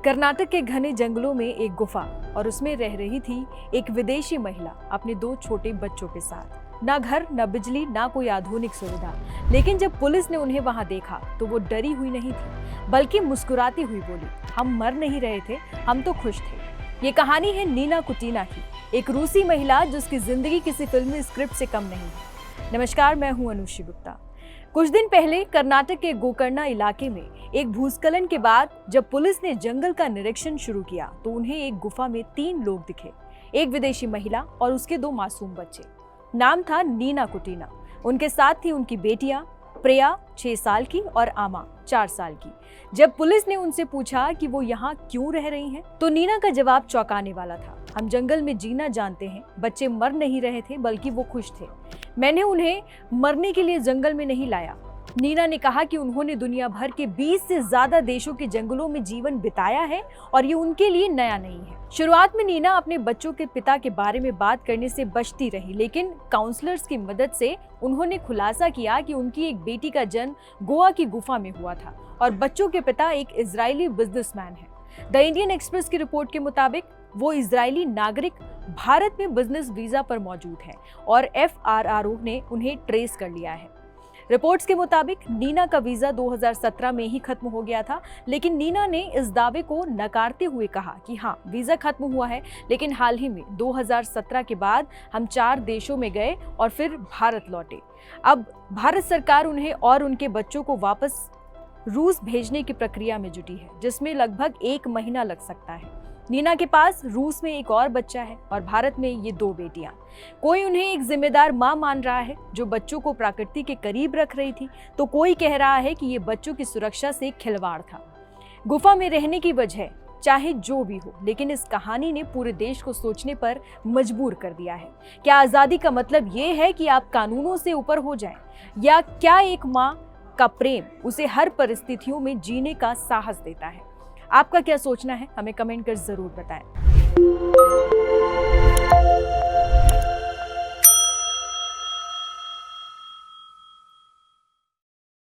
कर्नाटक के घने जंगलों में एक गुफा और उसमें रह रही थी एक विदेशी महिला अपने 2 छोटे बच्चों के साथ। ना घर, ना बिजली, ना कोई आधुनिक सुविधा। लेकिन जब पुलिस ने उन्हें वहां देखा तो वो डरी हुई नहीं थी, बल्कि मुस्कुराती हुई बोली, हम मर नहीं रहे थे, हम तो खुश थे। ये कहानी है नीना कुटीना की, एक रूसी महिला जिसकी जिंदगी किसी फिल्मी स्क्रिप्ट से कम नहीं है। नमस्कार, मैं हूं अनुश्री गुप्ता। कुछ दिन पहले कर्नाटक के गोकर्णा इलाके में एक भूस्खलन के बाद जब पुलिस ने जंगल का निरीक्षण शुरू किया तो उन्हें एक गुफा में 3 लोग दिखे, एक विदेशी महिला और उसके 2 मासूम बच्चे। नाम था नीना कुटीना। उनके साथ थी उनकी बेटियां प्रिया 6 साल की और आमा 4 साल की। जब पुलिस ने उनसे पूछा कि वो यहाँ क्यों रह रही हैं, तो नीना का जवाब चौंकाने वाला था। हम जंगल में जीना जानते हैं, बच्चे मर नहीं रहे थे बल्कि वो खुश थे। मैंने उन्हें मरने के लिए जंगल में नहीं लाया। नीना ने कहा कि उन्होंने दुनिया भर के 20 से ज्यादा देशों के जंगलों में जीवन बिताया है और ये उनके लिए नया नहीं है। शुरुआत में नीना अपने बच्चों के पिता के बारे में बात करने से बचती रही, लेकिन काउंसलर्स की मदद से उन्होंने खुलासा किया कि उनकी एक बेटी का जन्म गोवा की गुफा में हुआ था और बच्चों के पिता एक इजरायली बिजनेसमैन है। द इंडियन एक्सप्रेस की रिपोर्ट के मुताबिक वो इजरायली नागरिक भारत में बिजनेस वीजा पर मौजूद है और FRRO ने उन्हें ट्रेस कर लिया है। रिपोर्ट्स के मुताबिक नीना का वीजा 2017 में ही खत्म हो गया था, लेकिन नीना ने इस दावे को नकारते हुए कहा कि हाँ, वीजा खत्म हुआ है, लेकिन हाल ही में 2017 के बाद हम 4 देशों में गए और फिर भारत लौटे। अब भारत सरकार उन्हें और उनके बच्चों को वापस रूस भेजने की प्रक्रिया में जुटी है, जिसमें लगभग 1 महीना लग सकता है। नीना के पास रूस में एक और बच्चा है और भारत में ये 2 बेटियां। कोई उन्हें एक जिम्मेदार मां मान रहा है जो बच्चों को प्रकृति के करीब रख रही थी, तो कोई कह रहा है कि ये बच्चों की सुरक्षा से खिलवाड़ था। गुफा में रहने की वजह चाहे जो भी हो, लेकिन इस कहानी ने पूरे देश को सोचने पर मजबूर कर दिया है। क्या आजादी का मतलब ये है कि आप कानूनों से ऊपर हो जाएं, या क्या एक माँ का प्रेम उसे हर परिस्थितियों में जीने का साहस देता है? आपका क्या सोचना है, हमें कमेंट कर जरूर बताएं।